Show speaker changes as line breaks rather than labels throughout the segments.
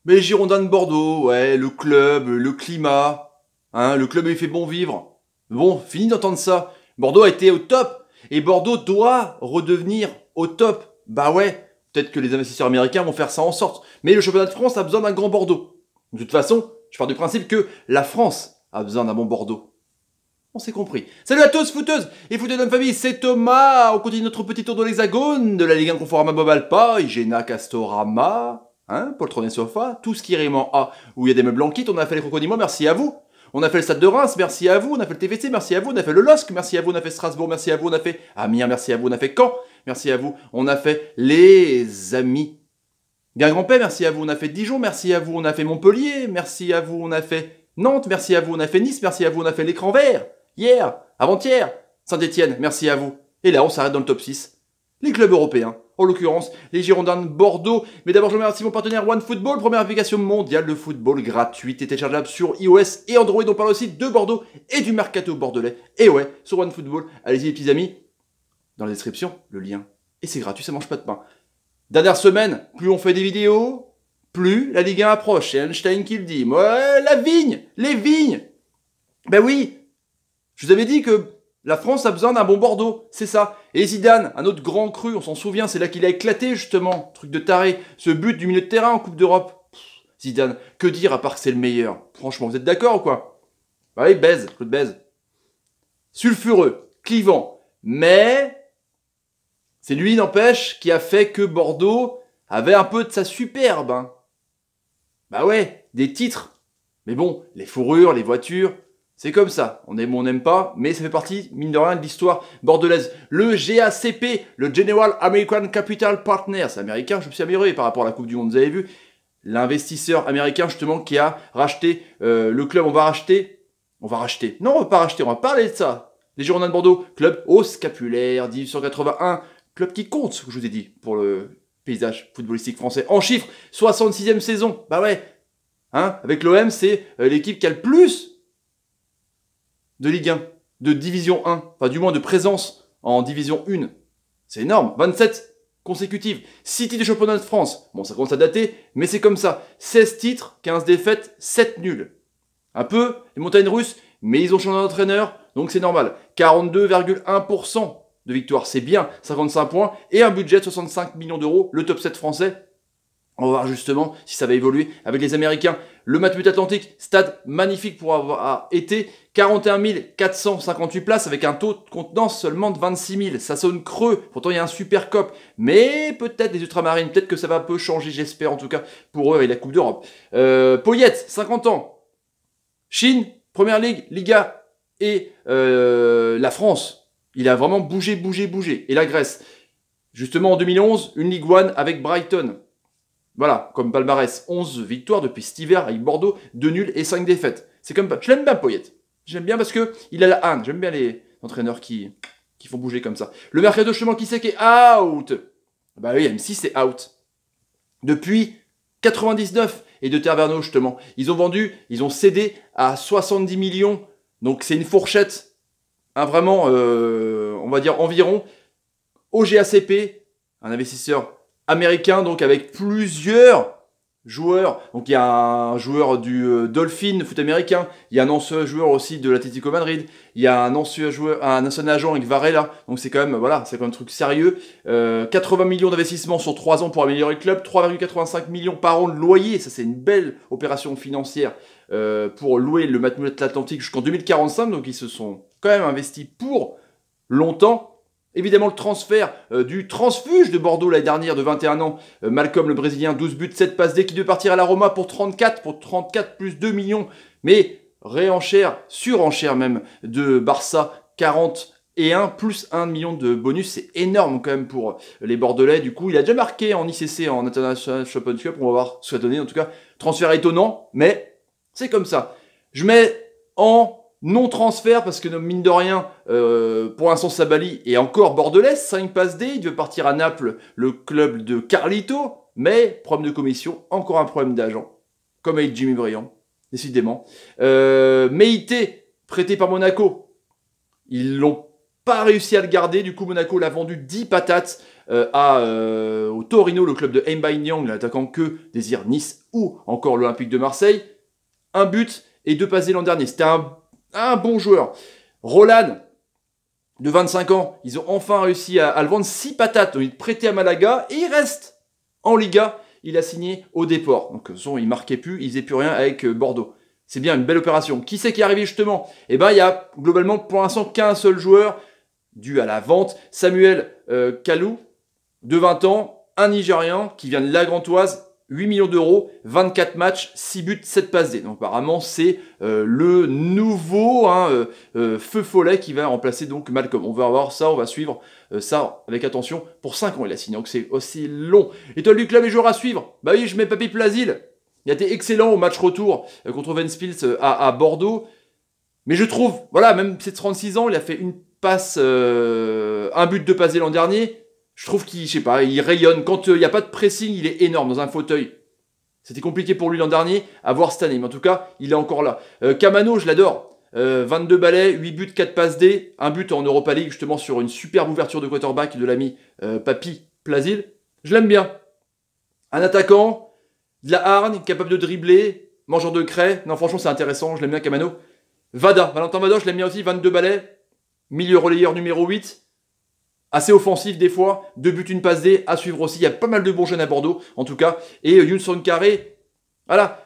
Mais les Girondins de Bordeaux, ouais, le club, le climat, hein, le club il fait bon vivre. Bon, fini d'entendre ça. Bordeaux a été au top, et Bordeaux doit redevenir au top. Bah ouais, peut-être que les investisseurs américains vont faire ça en sorte. Mais le championnat de France a besoin d'un grand Bordeaux. De toute façon, je pars du principe que la France a besoin d'un bon Bordeaux. On s'est compris. Salut à tous, footeuses et footeux de famille, c'est Thomas. On continue notre petit tour de l'hexagone, de la Ligue 1 Conforama Bob Alpa, Igena Castorama, hein, Poltron et Sofa, tout ce qui rime en A, où il y a des meubles en kit. On a fait les crocodiles, merci à vous. On a fait le Stade de Reims, merci à vous. On a fait le TVC, merci à vous. On a fait le LOSC, merci à vous. On a fait Strasbourg, merci à vous. On a fait Amiens, merci à vous. On a fait Caen, merci à vous. On a fait les Amis. Guingamp, merci à vous. On a fait Dijon, merci à vous. On a fait Montpellier, merci à vous. On a fait Nantes, merci à vous. On a fait Nice, merci à vous. On a fait l'écran vert. Hier, avant-hier, Saint-Etienne, merci à vous. Et là, on s'arrête dans le top 6. Les clubs européens, en l'occurrence, les Girondins de Bordeaux. Mais d'abord, je remercie mon partenaire OneFootball, première application mondiale de football gratuite et téléchargeable sur iOS et Android. On parle aussi de Bordeaux et du mercato bordelais. Et ouais, sur OneFootball, allez-y les petits amis, dans la description, le lien. Et c'est gratuit, ça mange pas de pain. Dernière semaine, plus on fait des vidéos, plus la Ligue 1 approche. C'est Einstein qui le dit. Ouais, la vigne, les vignes. Ben oui, je vous avais dit que la France a besoin d'un bon Bordeaux, c'est ça. Et Zidane, un autre grand cru, on s'en souvient, c'est là qu'il a éclaté justement, truc de taré, ce but du milieu de terrain en Coupe d'Europe. Zidane, que dire à part que c'est le meilleur? Franchement, vous êtes d'accord ou quoi? Bah oui, baise, Claude baise. Sulfureux, clivant, mais c'est lui, n'empêche, qui a fait que Bordeaux avait un peu de sa superbe. Hein. Bah ouais, des titres. Mais bon, les fourrures, les voitures, c'est comme ça, on aime ou on n'aime pas, mais ça fait partie, mine de rien, de l'histoire bordelaise. Le GACP, le General American Capital Partner, c'est américain, je me suis amélioré par rapport à la Coupe du Monde, vous avez vu. L'investisseur américain, justement, qui a racheté le club, on va racheter, non, on va pas racheter, on va parler de ça. Les Girondins de Bordeaux, club au scapulaire, 1881, club qui compte, ce que je vous ai dit, pour le paysage footballistique français. En chiffres, 66e saison, bah ouais, hein, avec l'OM, c'est l'équipe qui a le plus de Ligue 1, de Division 1, enfin du moins de présence en Division 1. C'est énorme, 27 consécutives. 6 titres de championnat de France. Bon, ça commence à dater, mais c'est comme ça. 16 titres, 15 défaites, 7 nuls. Un peu les montagnes russes, mais ils ont changé d'entraîneur, donc c'est normal. 42,1% de victoire, c'est bien, 55 points, et un budget de 65 millions d'euros, le top 7 français. On va voir justement si ça va évoluer avec les Américains. Le Matmut Atlantique, stade magnifique pour avoir été. 41 458 places avec un taux de contenance seulement de 26 000. Ça sonne creux, pourtant il y a un super cop. Mais peut-être les ultramarines, peut-être que ça va un peu changer, j'espère en tout cas, pour eux et la Coupe d'Europe. Poyet, 50 ans. Chine, Première Ligue, Liga et la France. Il a vraiment bougé. Et la Grèce. Justement en 2011, une Ligue 1 avec Brighton. Voilà, comme palmarès, 11 victoires depuis cet hiver avec Bordeaux, 2 nuls et 5 défaites. C'est comme je l'aime bien Poyet. J'aime bien parce que il a la haine. J'aime bien les entraîneurs qui font bouger comme ça. Le mercato justement qui c'est qui est out. Bah oui, M6 c'est out. Depuis 99 et de Terverno justement. Ils ont cédé à 70 millions. Donc c'est une fourchette, hein, vraiment, on va dire environ. Au GACP, un investisseur américain, donc avec plusieurs joueurs. Donc il y a un joueur du Dolphin, foot américain. Il y a un ancien joueur aussi de l'Atlético Madrid. Il y a un ancien joueur, un ancien agent avec Varela. Donc c'est quand même, voilà, c'est quand même un truc sérieux. 80 millions d'investissements sur 3 ans pour améliorer le club. 3,85 millions par an de loyer. Ça c'est une belle opération financière pour louer le Matmut Atlantique jusqu'en 2045. Donc ils se sont quand même investis pour longtemps. Évidemment, le transfert du transfuge de Bordeaux l'année dernière de 21 ans, Malcolm le Brésilien, 12 buts, 7 passes D, qui devait partir à la Roma pour 34 plus 2 millions. Mais surenchère même de Barça, 41 plus 1 million de bonus. C'est énorme quand même pour les Bordelais. Du coup, il a déjà marqué en ICC, en International Champions Cup. On va voir ce que ça va donner. En tout cas, transfert étonnant, mais c'est comme ça. Je mets en non-transfert, parce que mine de rien, pour l'instant Sabali est encore bordelais, 5 passes D, il veut partir à Naples, le club de Carlito, mais problème de commission, encore un problème d'agent, comme avec Jimmy Briand, décidément. Meïté, prêté par Monaco, ils l'ont pas réussi à le garder, du coup Monaco l'a vendu 10 patates, au Torino, le club de Aubameyang, l'attaquant que désire Nice ou encore l'Olympique de Marseille. Un but et 2 passes l'an dernier. C'était un bon joueur. Roland, de 25 ans, ils ont enfin réussi à le vendre 6 patates. Donc il est prêté à Malaga et il reste en Liga. Il a signé au déport. Donc de toute façon, il marquait plus, il faisait plus rien avec Bordeaux. C'est bien, une belle opération. Qui c'est qui est arrivé justement? Eh ben, il y a globalement pour l'instant qu'un seul joueur dû à la vente. Samuel Kalou, de 20 ans, un Nigérian qui vient de la Gantoise. 8 millions d'euros, 24 matchs, 6 buts, 7 passes D. Donc apparemment c'est le nouveau feu follet qui va remplacer donc Malcolm. On va voir ça, on va suivre ça avec attention. Pour 5 ans il a signé, donc c'est aussi long. Étoile du club et joueur à suivre. Bah oui, je mets Papy Plasil. Il a été excellent au match retour contre Ventspils à Bordeaux. Mais je trouve, voilà, même c'est 36 ans, il a fait une passe, un but de passe D l'an dernier. Je trouve qu'il, je sais pas, il rayonne. Quand il n'y a pas de pressing, il est énorme dans un fauteuil. C'était compliqué pour lui l'an dernier, à voir cette année. Mais en tout cas, il est encore là. Camano, je l'adore. 22 balais, 8 buts, 4 passes D. Un but en Europa League, justement, sur une superbe ouverture de quarterback de l'ami Papy Plasil. Je l'aime bien. Un attaquant, de la hargne, capable de dribbler, mangeur de craie. Non, franchement, c'est intéressant. Je l'aime bien, Camano. Valentin Vada, je l'aime bien aussi. 22 balais. Milieu relayeur numéro 8. Assez offensif des fois, 2 buts, 1 passe D, à suivre aussi. Il y a pas mal de bons jeunes à Bordeaux, en tout cas. Et Youn Sankharé, voilà,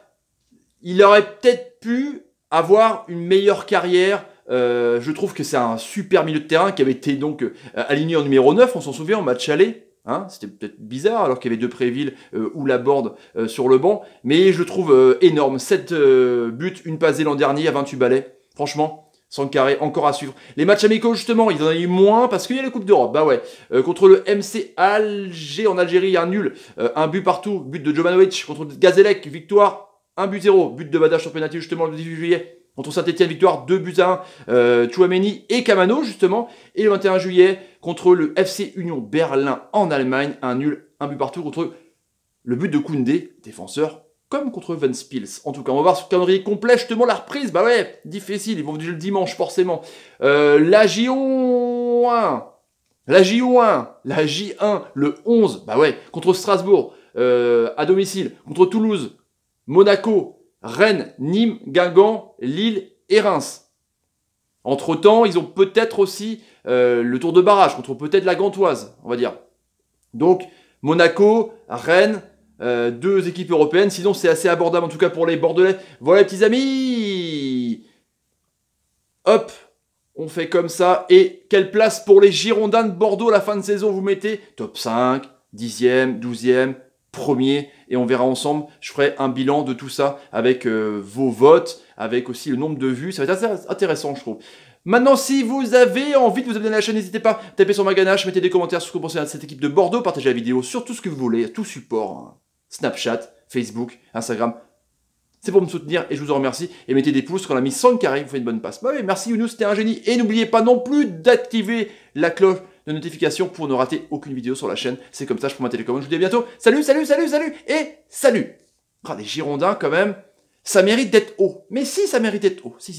il aurait peut-être pu avoir une meilleure carrière. Je trouve que c'est un super milieu de terrain qui avait été donc aligné en numéro 9, on s'en souvient, en match aller. Hein, c'était peut-être bizarre alors qu'il y avait Depréville ou Laborde sur le banc. Mais je le trouve énorme. 7 buts, 1 passe D l'an dernier à 28 balais. Franchement. Sankharé, encore à suivre. Les matchs amicaux, justement, il en a eu moins parce qu'il y a la Coupe d'Europe. Bah ouais. Contre le MC Alger en Algérie, un nul. Un but partout. But de Jovanovic contre Gazélec. Victoire 1 but 0. But de Badache sur penalty, justement, le 18 juillet. Contre Saint-Etienne, victoire 2 buts à 1. Chouameni et Camano, justement. Et le 21 juillet, contre le FC Union Berlin en Allemagne. Un nul, un but partout contre le but de Koundé, défenseur. Comme contre Ventspils. En tout cas, on va voir ce calendrier complet, justement, la reprise. Bah ouais, difficile, ils vont venir le dimanche, forcément. La J1, la J1, le 11, bah ouais, contre Strasbourg, à domicile, contre Toulouse, Monaco, Rennes, Nîmes, Guingamp, Lille et Reims. Entre-temps, ils ont peut-être aussi le tour de barrage, contre peut-être la Gantoise, on va dire. Donc, Monaco, Rennes, 2 équipes européennes, sinon c'est assez abordable en tout cas pour les Bordelais. Voilà les petits amis. Hop, on fait comme ça. Et quelle place pour les Girondins de Bordeaux à la fin de saison vous mettez? Top 5, 10e, 12e, premier. Et on verra ensemble, je ferai un bilan de tout ça avec vos votes, avec aussi le nombre de vues. Ça va être assez intéressant je trouve. Maintenant, si vous avez envie de vous abonner à la chaîne, n'hésitez pas, tapez sur ma ganache, mettez des commentaires sur ce que vous pensez de cette équipe de Bordeaux, partagez la vidéo sur tout ce que vous voulez, tout support, hein. Snapchat, Facebook, Instagram. C'est pour me soutenir et je vous en remercie. Et mettez des pouces quand on a mis Sankharé, vous faites une bonne passe. Bah oui, merci Younous, c'était un génie. Et n'oubliez pas non plus d'activer la cloche de notification pour ne rater aucune vidéo sur la chaîne. C'est comme ça, je prends ma télécommande. Je vous dis à bientôt. Salut, salut, salut, salut et salut. Ah, les Girondins quand même, ça mérite d'être haut. Mais si, ça mérite d'être haut. Si.